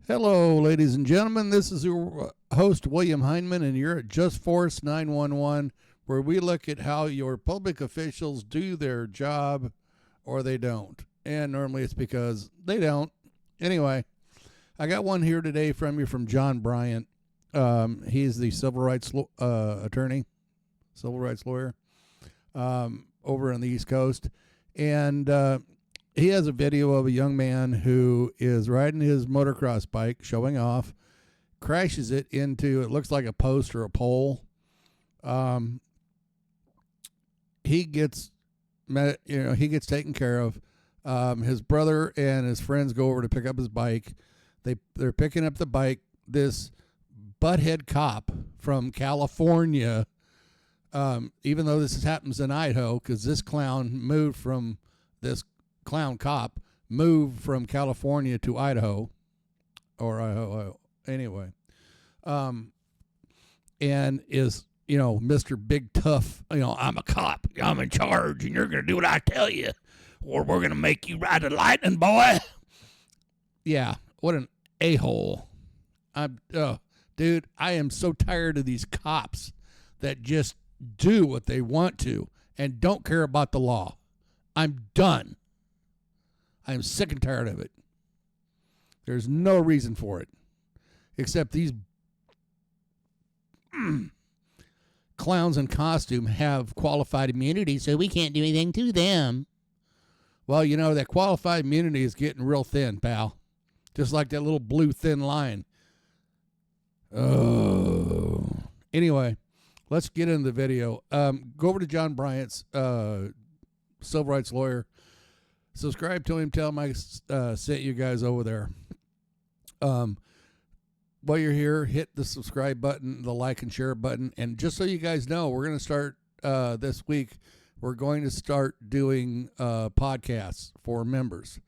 Hello, ladies and gentlemen. This is your host, William Heinman, and you're at Just Force 911, where we look at how your public officials do their job or they don't. And normally it's because they don't. Anyway, I got one here today from John Bryant. He's the civil rights attorney, civil rights lawyer over on the East Coast. And he has a video of a young man who is riding his motocross bike, showing off, crashes it into, it looks like a post or a pole. He gets taken care of. His brother and his friends go over to pick up his bike. They're picking up the bike. This butthead cop from California, even though this happens in Idaho, because this clown moved from California to Idaho, anyway, and is, Mr. Big Tough, I'm a cop, I'm in charge, and you're going to do what I tell you, or we're going to make you ride the lightning, boy. Yeah, what an a-hole. Dude, I am so tired of these cops that just do what they want to and don't care about the law. I'm done. I'm sick and tired of it. There's no reason for it, except these clowns in costume have qualified immunity, so we can't do anything to them. Well, that qualified immunity is getting real thin, pal. Just like that little blue thin line. Oh. Anyway, let's get into the video. Go over to John Bryant's civil rights lawyer. Subscribe to him. Tell him I sent you guys over there. While you're here, hit the subscribe button, the like and share button. And just so you guys know, we're going to start this week. We're going to start doing podcasts for members,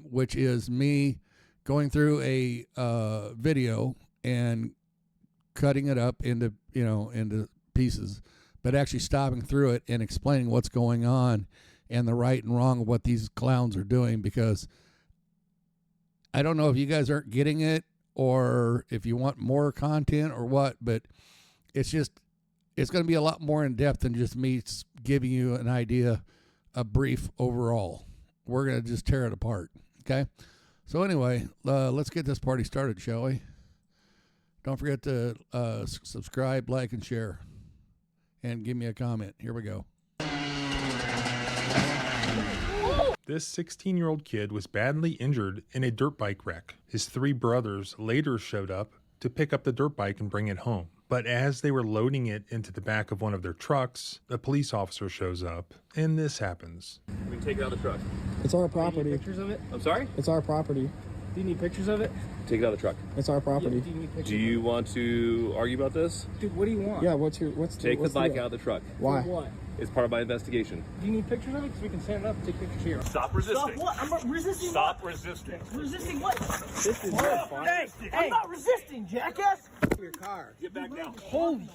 which is me going through a video and cutting it up into pieces, but actually stopping through it and explaining what's going on and the right and wrong of what these clowns are doing, because I don't know if you guys aren't getting it or if you want more content or what, but it's going to be a lot more in depth than just me giving you an idea, a brief overall. We're going to just tear it apart. Okay. So anyway, let's get this party started, shall we? Don't forget to subscribe, like, and share, and give me a comment. Here we go. This 16-year-old kid was badly injured in a dirt bike wreck. His three brothers later showed up to pick up the dirt bike and bring it home. But as they were loading it into the back of one of their trucks, a police officer shows up, and this happens. We can take it out of the truck. It's our property. Do you need pictures of it? I'm sorry? It's our property. Do you need pictures of it? Take it out of the truck. It's our property. Yeah, do you want to argue about this? Dude, what do you want? Yeah, Take the bike out of the truck. Why? For what? It's part of my investigation. Do you need pictures of it? Because we can stand it up and take pictures here. Stop resisting. Stop what? I'm not resisting. Stop resisting. Resisting what? This is your fine. Hey, I'm not resisting, jackass. Your car. Get back down. Holy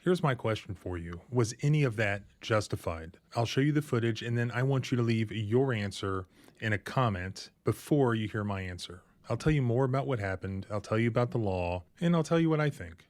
Here's my question for you. Was any of that justified? I'll show you the footage, and then I want you to leave your answer in a comment before you hear my answer. I'll tell you more about what happened, I'll tell you about the law, and I'll tell you what I think.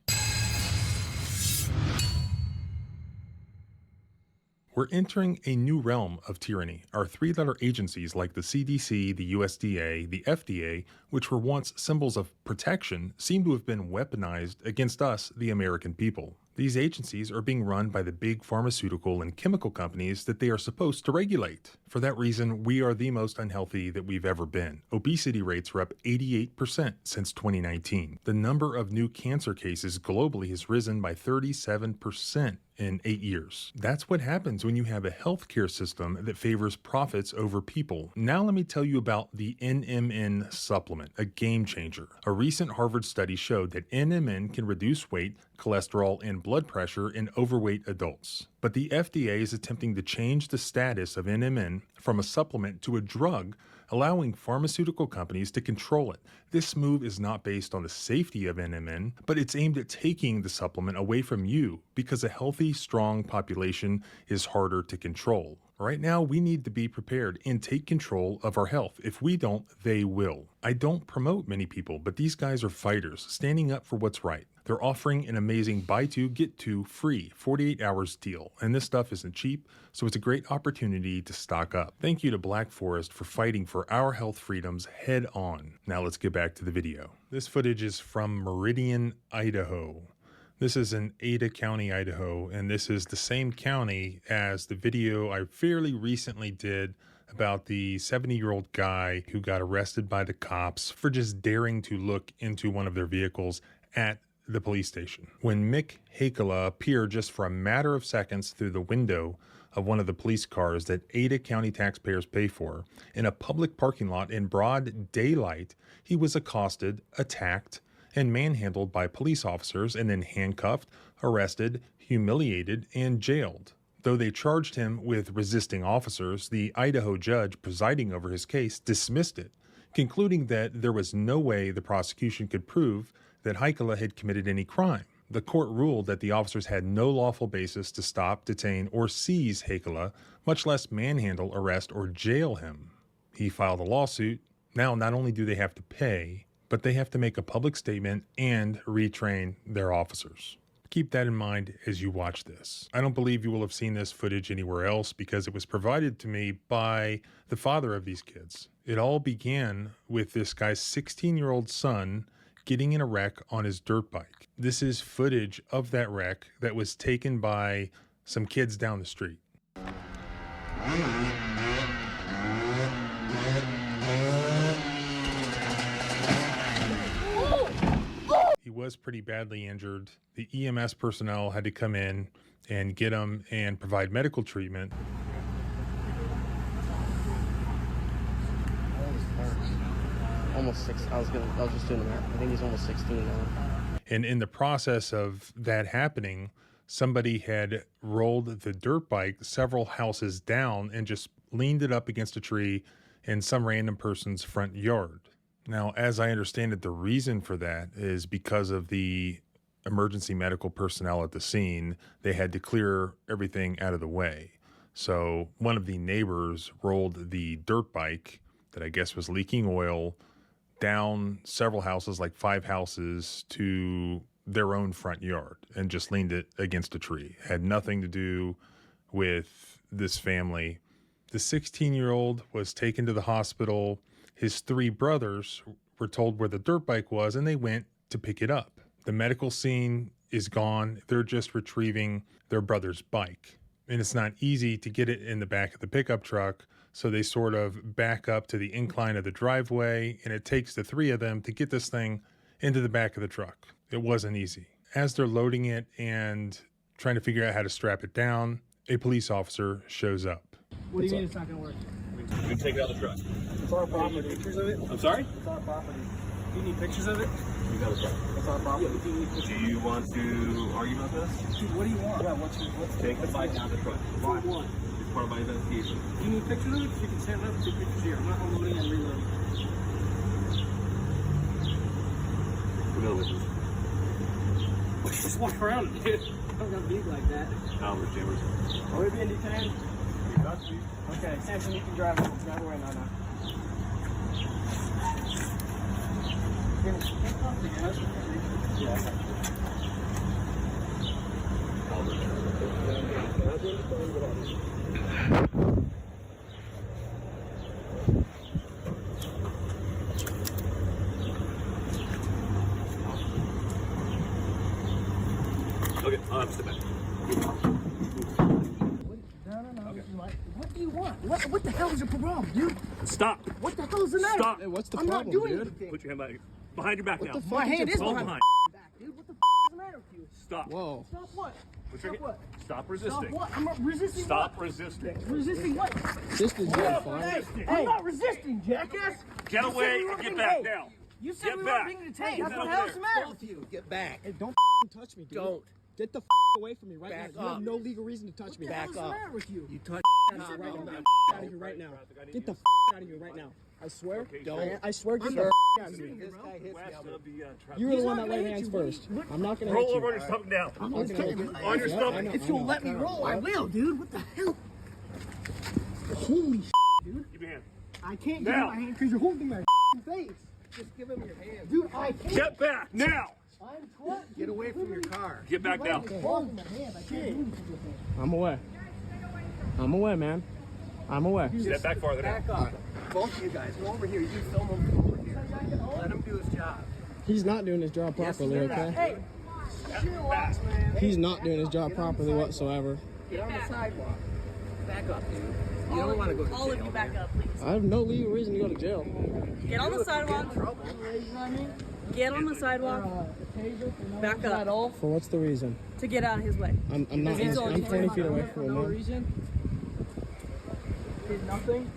We're entering a new realm of tyranny. Our three-letter agencies like the CDC, the USDA, the FDA, which were once symbols of protection, seem to have been weaponized against us, the American people. These agencies are being run by the big pharmaceutical and chemical companies that they are supposed to regulate. For that reason, we are the most unhealthy that we've ever been. Obesity rates are up 88% since 2019. The number of new cancer cases globally has risen by 37% in 8 years. That's what happens when you have a healthcare system that favors profits over people. Now let me tell you about the NMN supplement, a game changer. A recent Harvard study showed that NMN can reduce weight, cholesterol, and blood pressure in overweight adults. But the FDA is attempting to change the status of NMN from a supplement to a drug, allowing pharmaceutical companies to control it. This move is not based on the safety of NMN, but it's aimed at taking the supplement away from you because a healthy, strong population is harder to control. Right now, we need to be prepared and take control of our health. If we don't, they will. I don't promote many people, but these guys are fighters, standing up for what's right. They're offering an amazing buy two, get two free 48 hours deal. And this stuff isn't cheap, so it's a great opportunity to stock up. Thank you to Black Forest for fighting for our health freedoms head on. Now let's get back to the video. This footage is from Meridian, Idaho. This is in Ada County, Idaho, and this is the same county as the video I fairly recently did about the 70-year-old guy who got arrested by the cops for just daring to look into one of their vehicles at the police station. When Mick Hakela appeared just for a matter of seconds through the window of one of the police cars that Ada County taxpayers pay for in a public parking lot in broad daylight, he was accosted, attacked, and manhandled by police officers and then handcuffed, arrested, humiliated, and jailed. Though they charged him with resisting officers, the Idaho judge presiding over his case dismissed it, concluding that there was no way the prosecution could prove that Hakela had committed any crime. The court ruled that the officers had no lawful basis to stop, detain, or seize Hakela, much less manhandle, arrest, or jail him. He filed a lawsuit. Now, not only do they have to pay, but they have to make a public statement and retrain their officers. Keep that in mind as you watch this. I don't believe you will have seen this footage anywhere else because it was provided to me by the father of these kids. It all began with this guy's 16-year-old son getting in a wreck on his dirt bike. This is footage of that wreck that was taken by some kids down the street. He was pretty badly injured. The EMS personnel had to come in and get him and provide medical treatment. Almost 6. I was just doing the math. I think he's almost 16 now. And in the process of that happening, somebody had rolled the dirt bike several houses down and just leaned it up against a tree in some random person's front yard. Now, as I understand it, the reason for that is because of the emergency medical personnel at the scene. They had to clear everything out of the way. So one of the neighbors rolled the dirt bike that I guess was leaking oil down several houses, like 5 houses, to their own front yard and just leaned it against a tree. Had nothing to do with this family. The 16-year-old was taken to the hospital. His 3 brothers were told where the dirt bike was, and they went to pick it up. The medical scene is gone. They're just retrieving their brother's bike. And it's not easy to get it in the back of the pickup truck, so they sort of back up to the incline of the driveway, and it takes the 3 of them to get this thing into the back of the truck. It wasn't easy. As they're loading it and trying to figure out how to strap it down, a police officer shows up. What do you mean it's not going to work? We can take it out of the truck. It's our property. Pictures of it? I'm sorry? It's our property. Do you need pictures of it? We got the truck. It's our property. Do you want to argue about this? Dude, what do you want? Yeah, what's Take the bike out of the truck. Why? It's part of my investigation. Do you need pictures of it? You can stand up and take pictures here. I'm not unloading and reloading. We're going with this. Just walk around, dude. Don't gotta be like that. Albert Chambers. Are we being detained? You got to be. Okay, Samson, you can drive away now. Yeah. Okay, I'll have to step back. No. Okay. What do you want? What the hell is your problem, dude? Stop. What the hell is the matter? Stop. Hey, what's the I'm problem, not doing dude? anything. Put your hand behind your back now. My hand is Hold behind behind. my back, dude. What the is the matter with you? Stop. Whoa. Stop what? Put your Stop what? Stop resisting. Stop what? I'm not resisting. Stop what? resisting. Resisting what? This is good, fine. Hey, I'm not resisting, jackass. Get You away said we and were get being back paid. now. You said Get we back. were being detained. That's Get what over the hell's there. the matter Both with you? Get back. Hey, don't touch me, dude. Don't. Get the away from me right Back now. You up. have no legal reason to touch me. What the hell's Back the up. matter with you? You touch Out of here right now. Out of here right now. Get the out of here right now. I swear. Don't. I swear. Get Sir. the out of here. This guy hits West me. of the truck. You were the He's one not that gonna laid hit hands you. first. I'm not gonna Roll hit over you. on your stomach now. I'm not gonna hit you. On your Yeah, stomach. I know, If I you'll know. let me roll, I will, dude. What the hell? Holy dude. Give me your hand. I can't give you Now. my hand because you're holding my face. Just give him your hand. Dude, I can't. Get back now. I'm trying. Get away from your car. Get back now. Holding my hand. I can't do anything with it. I'm away. I'm away, man. I'm away. Step back farther now. Back up. Both of you guys, go over here. You film him from over here. Let him do his job. He's not doing his job properly, okay? He's not doing his job properly whatsoever. Get on the sidewalk. Back up, dude. You don't want to go to jail. All of you back up, please. I have no legal reason to go to jail. Get on the sidewalk. Get on the sidewalk. Back up For what's the reason? to get out of his way. I'm not. He's I'm 20 feet away from him. reason. Did nothing.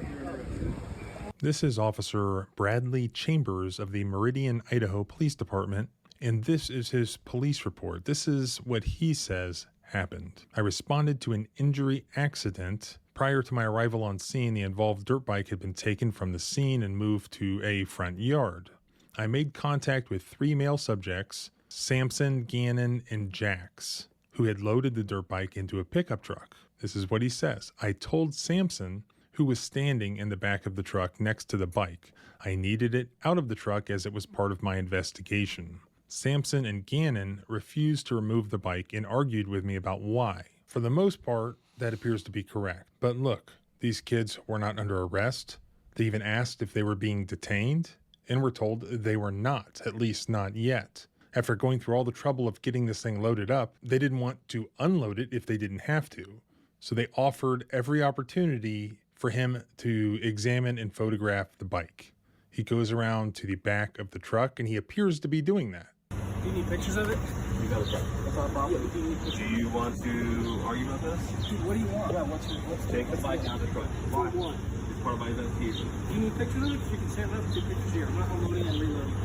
This is Officer Bradley Chambers of the Meridian, Idaho Police Department, and this is his police report. This is what he says happened. I responded to an injury accident. Prior to my arrival on scene, the involved dirt bike had been taken from the scene and moved to a front yard. I made contact with 3 male subjects, Samson, Gannon, and Jax, who had loaded the dirt bike into a pickup truck. This is what he says. I told Samson, who was standing in the back of the truck next to the bike, I needed it out of the truck as it was part of my investigation. Samson and Gannon refused to remove the bike and argued with me about why. For the most part, that appears to be correct. But look, these kids were not under arrest. They even asked if they were being detained, and were told they were not, at least not yet. After going through all the trouble of getting this thing loaded up, they didn't want to unload it if they didn't have to. So they offered every opportunity for him to examine and photograph the bike. He goes around to the back of the truck, and he appears to be doing that. Do you need pictures of it? You got it. It's our property. Do you need Do pictures? you want to argue about this? Dude, what do you want? Yeah, what's Take the bike out of the truck. What do you want? It's part of my investigation. Do you need pictures of it? You can stand up and take pictures here. I'm not unloading and reloading.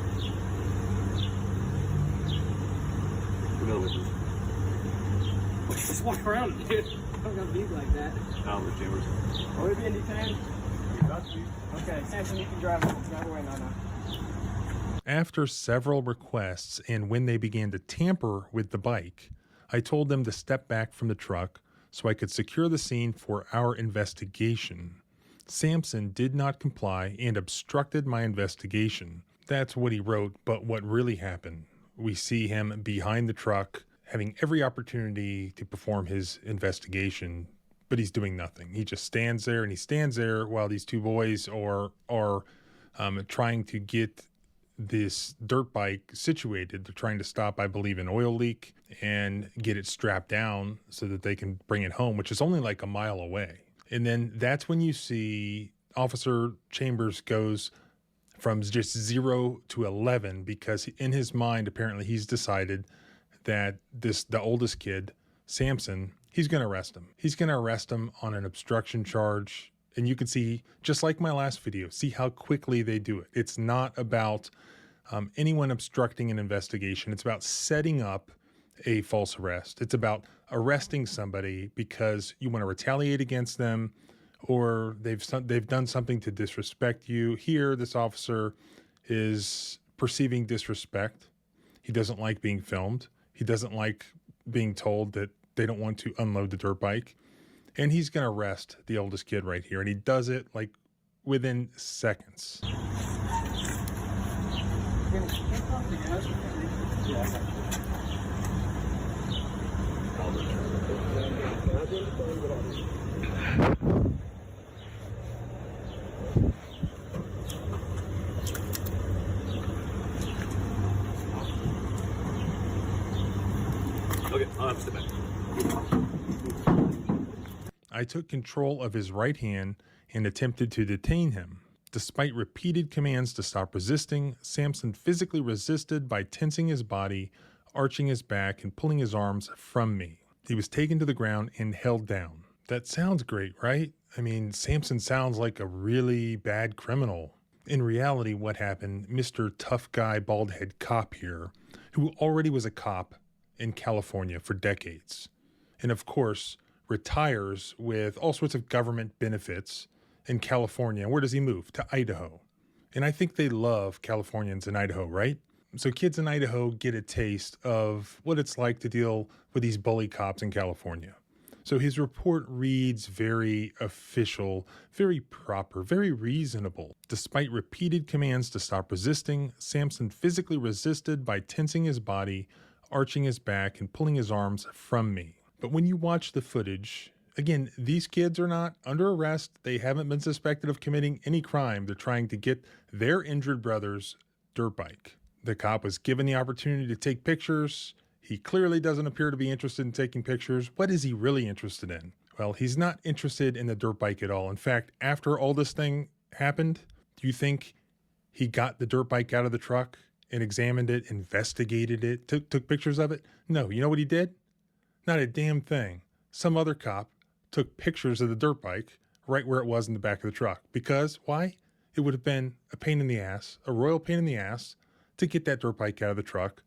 No witness. Just walk around, dude. I don't got beat like that. Albert Chambers. Are we being detained? You got to. Okay, Samson, you can drive home. Drive away now. After several requests and when they began to tamper with the bike, I told them to step back from the truck so I could secure the scene for our investigation. Samson did not comply and obstructed my investigation. That's what he wrote, but what really happened? We see him behind the truck, having every opportunity to perform his investigation, but he's doing nothing. He just stands there, and he stands there while these 2 boys are trying to get this dirt bike situated. They're trying to stop, I believe, an oil leak and get it strapped down so that they can bring it home, which is only like a mile away. And then that's when you see Officer Chambers goes from just 0 to 11 because in his mind, apparently he's decided that the oldest kid, Samson, he's going to arrest him. He's going to arrest him on an obstruction charge. And you can see, just like my last video, see how quickly they do it. It's not about anyone obstructing an investigation. It's about setting up a false arrest. It's about arresting somebody because you want to retaliate against them or they've done something to disrespect you. Here, this officer is perceiving disrespect. He doesn't like being filmed. He doesn't like being told that they don't want to unload the dirt bike. And he's going to arrest the oldest kid right here. And he does it like within seconds. Okay, I'll have to step back. I took control of his right hand and attempted to detain him. Despite repeated commands to stop resisting, Samson physically resisted by tensing his body, arching his back, and pulling his arms from me. He was taken to the ground and held down. That sounds great, right? I mean, Samson sounds like a really bad criminal. In reality, what happened, Mr. Tough Guy Baldhead Cop here, who already was a cop in California for decades, and of course, retires with all sorts of government benefits in California. Where does he move? To Idaho. And I think they love Californians in Idaho, right? So kids in Idaho get a taste of what it's like to deal with these bully cops in California. So his report reads very official, very proper, very reasonable. Despite repeated commands to stop resisting, Sampson physically resisted by tensing his body, arching his back, and pulling his arms from me. But when you watch the footage, again, these kids are not under arrest. They haven't been suspected of committing any crime. They're trying to get their injured brother's dirt bike. The cop was given the opportunity to take pictures. He clearly doesn't appear to be interested in taking pictures. What is he really interested in? Well, he's not interested in the dirt bike at all. In fact, after all this thing happened, do you think he got the dirt bike out of the truck and examined it, investigated it, took pictures of it? No. You know what he did? Not a damn thing. Some other cop took pictures of the dirt bike right where it was in the back of the truck. Because, why? It would have been a pain in the ass, a royal pain in the ass, to get that dirt bike out of the truck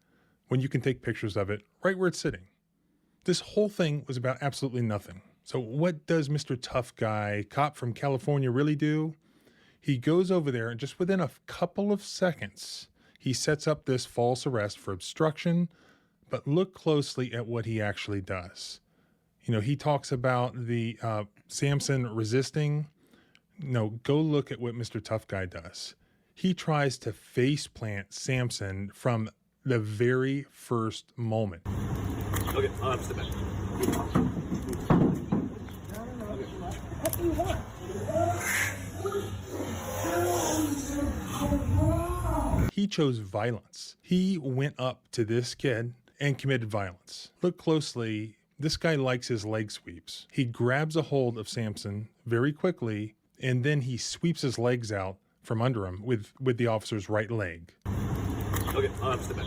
when you can take pictures of it right where it's sitting. This whole thing was about absolutely nothing. So what does Mr. Tough Guy, cop from California, really do? He goes over there and just within a couple of seconds, he sets up this false arrest for obstruction. But look closely at what he actually does. You know, he talks about the Sampson resisting. No, go look at what Mr. Tough Guy does. He tries to face plant Sampson from the very first moment. Okay, I'll have to step back. What do you want? He chose violence. He went up to this kid and committed violence. Look closely. This guy likes his leg sweeps. He grabs a hold of Sampson very quickly, and then he sweeps his legs out from under him with the officer's right leg. Okay, I'll have to step back.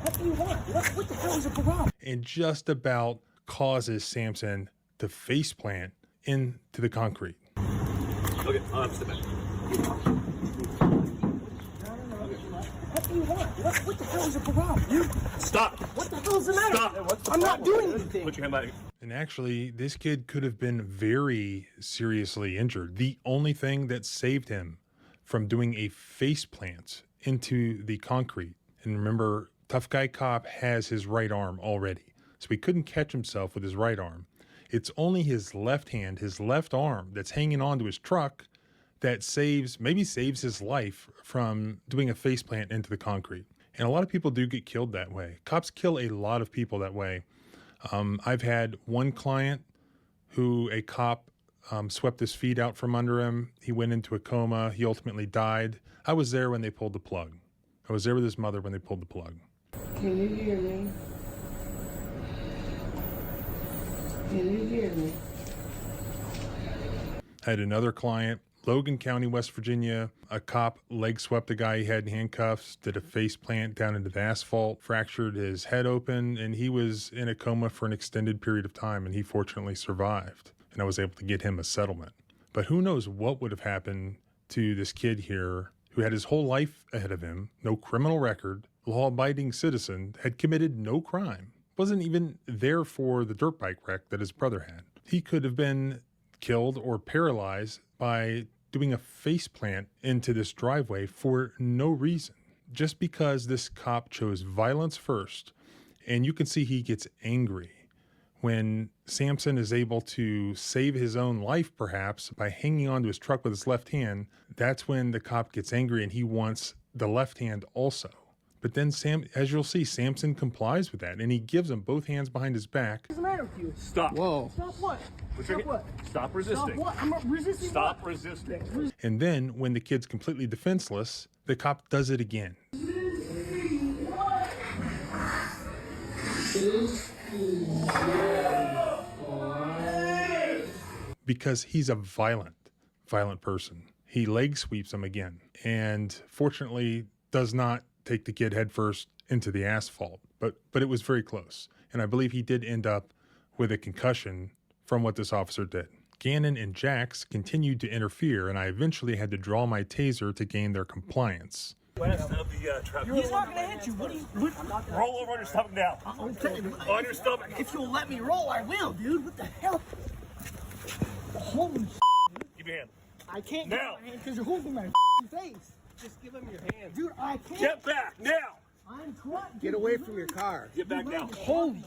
What do you want? What the hell is a problem? And just about causes Sampson to faceplant into the concrete. Okay, I'll have to step back. What do you want? What the hell is a problem? You Stop! What the hell is the matter? Stop! I'm not doing anything. Put your hand back. And actually, this kid could have been very seriously injured. The only thing that saved him from doing a face plant into the concrete. And remember, Tough Guy Cop has his right arm already. So he couldn't catch himself with his right arm. It's only his left hand, his left arm that's hanging onto his truck that maybe saves his life from doing a faceplant into the concrete. And a lot of people do get killed that way. Cops kill a lot of people that way. I've had one client who a cop swept his feet out from under him. He went into a coma. He ultimately died. I was there when they pulled the plug. I was there with his mother when they pulled the plug. Can you hear me? Can you hear me? I had another client, Logan County, West Virginia. A cop leg swept a guy he had in handcuffs, did a face plant down into the asphalt, fractured his head open, and he was in a coma for an extended period of time, and he fortunately survived. And I was able to get him a settlement. But who knows what would have happened to this kid here who had his whole life ahead of him, no criminal record, law-abiding citizen, had committed no crime, wasn't even there for the dirt bike wreck that his brother had. He could have been killed or paralyzed by doing a face plant into this driveway for no reason, just because this cop chose violence first. And you can see he gets angry when Sampson is able to save his own life, perhaps, by hanging onto his truck with his left hand. That's when the cop gets angry and he wants the left hand also. But then, as you'll see, Sampson complies with that, and he gives him both hands behind his back. What's the matter with you? Stop. Whoa. Stop what? Stop what? Stop resisting. Stop what? I'm not resisting. Stop resisting. And then, when the kid's completely defenseless, the cop does it again. Because he's a violent person. He leg sweeps him again, and fortunately does not take the kid headfirst into the asphalt, but it was very close. And I believe he did end up with a concussion from what this officer did. Gannon and Jax continued to interfere, and I eventually had to draw my taser to gain their compliance. West of the traffic. He's not gonna hit you. What are you? Roll over on your stomach now. Okay. On your stomach. If you'll let me roll, I will, dude. What the hell? Holy Give me your hand. I can't Now. get my hand because you're holding my face. Just give him your hand. Dude, I can't. Get back now. Get away from your car. Get back now. Holy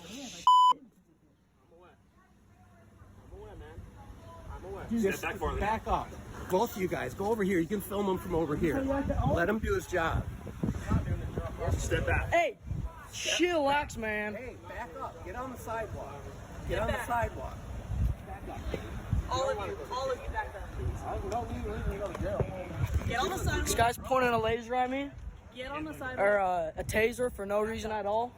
Step back farther. Back up. Both of you guys, go over here. You can film him from over here. Let him do his job. Step back. Hey, chillax, man. Hey, back up. Get on the sidewalk. Get on the sidewalk. All of you back there, please. Get on the This sidewalk. guy's pointing a laser at me, Get on the sidewalk or a taser for no reason at all.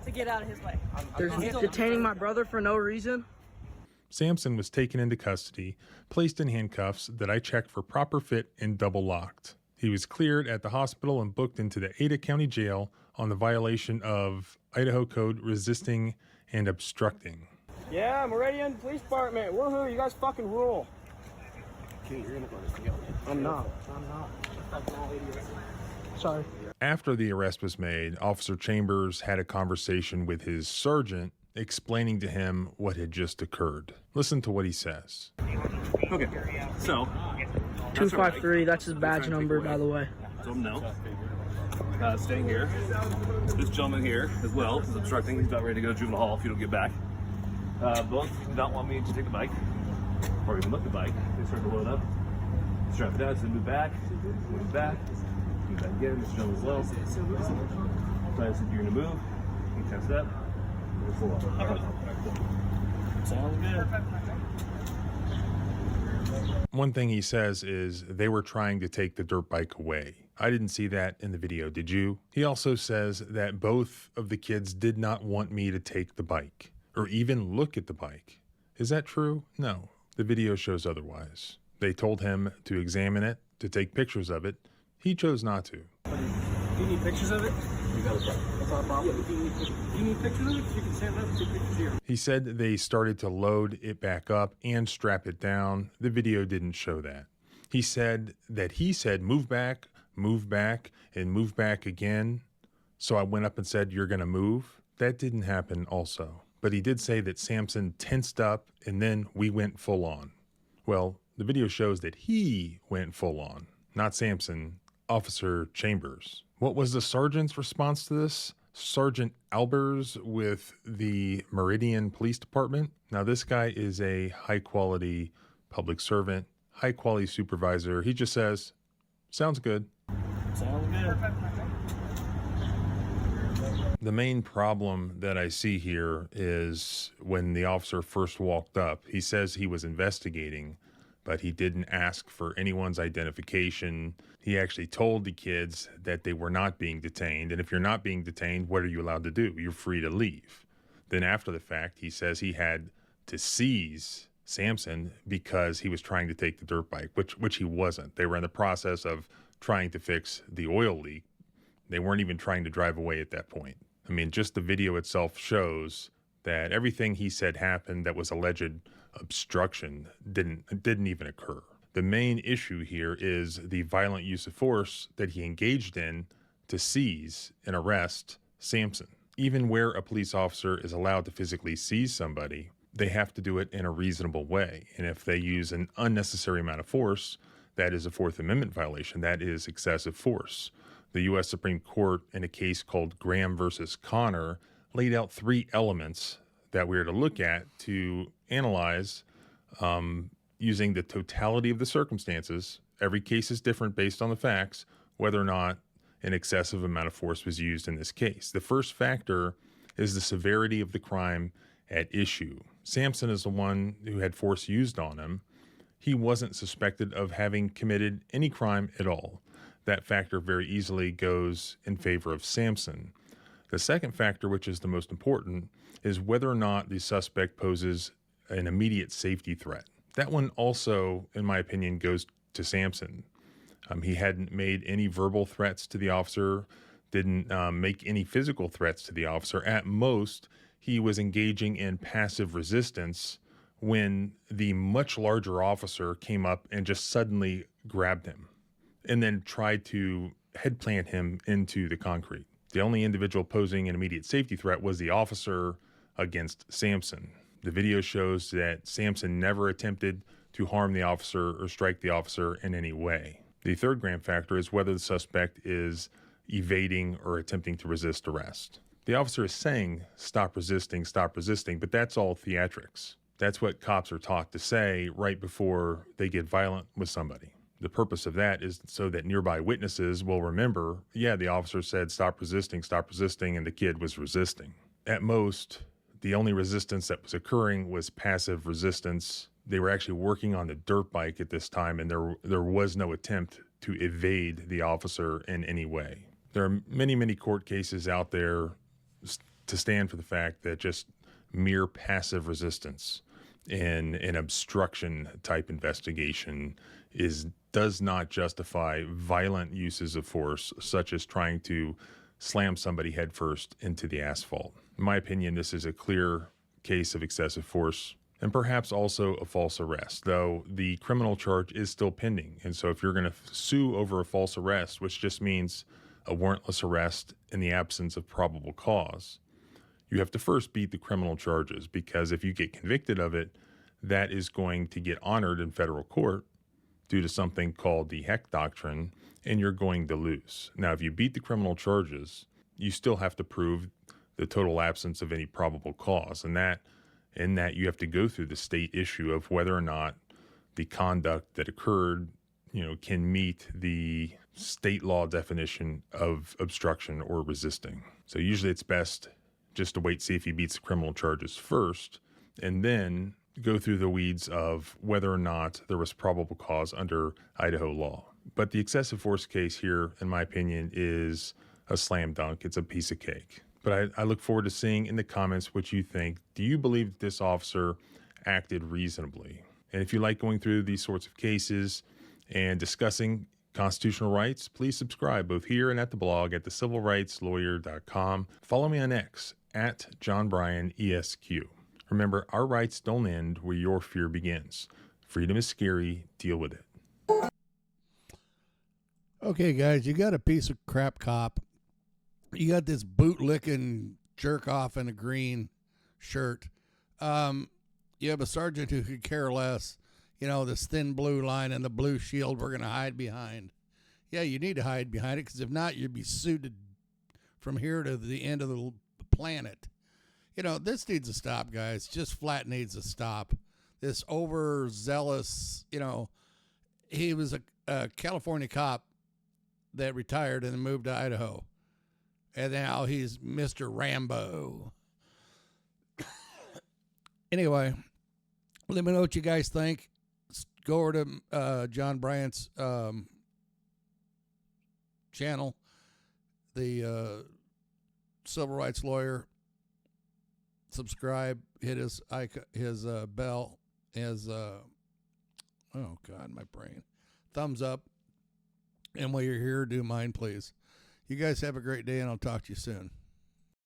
to get out of his way. They're detaining my brother for no reason. Samson was taken into custody, placed in handcuffs that I checked for proper fit and double locked. He was cleared at the hospital and booked into the Ada County Jail on the violation of Idaho Code resisting and obstructing. Yeah, Meridian Police Department. Woohoo, you guys fucking rule. Okay, you're gonna go to jail. I'm not. Sorry. After the arrest was made, Officer Chambers had a conversation with his sergeant explaining to him what had just occurred. Listen to what he says. Okay. So. 253, that's his badge number, by the way. Tell him no. Staying here. This gentleman here as well is obstructing. He's about ready to go to juvenile hall if you don't get back. Both do not want me to take the bike or even look at the bike. They start to load up. Strap it down. So move back. Move back. Move back again. This gentleman as well. So I said you're gonna move. You can step. Full up. Sounds good. One thing he says is they were trying to take the dirt bike away. I didn't see that in the video, did you? He also says that both of the kids did not want me to take the bike or even look at the bike. Is that true? No. The video shows otherwise. They told him to examine it, to take pictures of it. He chose not to. Do you need pictures of it? That's our problem. If you need pictures of it, you can stand up and take pictures here. He said they started to load it back up and strap it down. The video didn't show that. He said move back, and move back again. So I went up and said, you're going to move. That didn't happen also. But he did say that Samson tensed up and then we went full on. Well, the video shows that he went full on, not Samson, Officer Chambers. What was the sergeant's response to this? Sergeant Albers with the Meridian Police Department. Now, this guy is a high-quality public servant, high-quality supervisor. He just says, sounds good. Sounds good. The main problem that I see here is when the officer first walked up, he says he was investigating, but he didn't ask for anyone's identification. He actually told the kids that they were not being detained. And if you're not being detained, what are you allowed to do? You're free to leave. Then after the fact, he says he had to seize Samson because he was trying to take the dirt bike, which he wasn't. They were in the process of trying to fix the oil leak. They weren't even trying to drive away at that point. I mean, just the video itself shows that everything he said happened that was alleged obstruction didn't even occur. The main issue here is the violent use of force that he engaged in to seize and arrest Samson. Even where a police officer is allowed to physically seize somebody, they have to do it in a reasonable way. And if they use an unnecessary amount of force, that is a Fourth Amendment violation. That is excessive force. The U.S. Supreme Court, in a case called Graham versus Connor, laid out 3 elements that we are to look at to analyze using the totality of the circumstances. Every case is different based on the facts, whether or not an excessive amount of force was used in this case. The first factor is the severity of the crime at issue. Samson is the one who had force used on him. He wasn't suspected of having committed any crime at all. That factor very easily goes in favor of Samson. The second factor, which is the most important, is whether or not the suspect poses an immediate safety threat. That one also, in my opinion, goes to Samson. He hadn't made any verbal threats to the officer, didn't make any physical threats to the officer. At most, he was engaging in passive resistance when the much larger officer came up and just suddenly grabbed him and then tried to headplant him into the concrete. The only individual posing an immediate safety threat was the officer against Samson. The video shows that Samson never attempted to harm the officer or strike the officer in any way. The third grand factor is whether the suspect is evading or attempting to resist arrest. The officer is saying, stop resisting, but that's all theatrics. That's what cops are taught to say right before they get violent with somebody. The purpose of that is so that nearby witnesses will remember, yeah, the officer said, stop resisting, and the kid was resisting. At most, the only resistance that was occurring was passive resistance. They were actually working on the dirt bike at this time, and there was no attempt to evade the officer in any way. There are many, many court cases out there to stand for the fact that just mere passive resistance in an obstruction type investigation does not justify violent uses of force, such as trying to slam somebody headfirst into the asphalt. In my opinion, this is a clear case of excessive force and perhaps also a false arrest, though the criminal charge is still pending. And so if you're going to sue over a false arrest, which just means a warrantless arrest in the absence of probable cause, you have to first beat the criminal charges, because if you get convicted of it, that is going to get honored in federal court due to something called the Heck Doctrine, and you're going to lose. Now, if you beat the criminal charges, you still have to prove the total absence of any probable cause, and in that you have to go through the state issue of whether or not the conduct that occurred, can meet the state law definition of obstruction or resisting. So usually it's best just to wait, see if he beats the criminal charges first, and then go through the weeds of whether or not there was probable cause under Idaho law. But the excessive force case here, in my opinion, is a slam dunk. It's a piece of cake. But I look forward to seeing in the comments what you think. Do you believe that this officer acted reasonably? And if you like going through these sorts of cases and discussing constitutional rights, please subscribe both here and at the blog at thecivilrightslawyer.com. Follow me on X at JohnBryanESQ. Remember, our rights don't end where your fear begins. Freedom is scary. Deal with it. Okay, guys, you got a piece of crap cop. You got this boot-licking jerk-off in a green shirt. You have a sergeant who could care less. This thin blue line and the blue shield we're going to hide behind. Yeah, you need to hide behind it, because if not, you'd be suited from here to the end of the planet. This needs to stop, guys. Just flat needs to stop. This overzealous, he was a California cop that retired and then moved to Idaho. And now he's Mr. Rambo. Anyway, let me know what you guys think. Go over to John Bryant's channel, the Civil Rights Lawyer. Subscribe, hit his bell, oh God, my brain. Thumbs up. And while you're here, do mine, please. You guys have a great day, and I'll talk to you soon.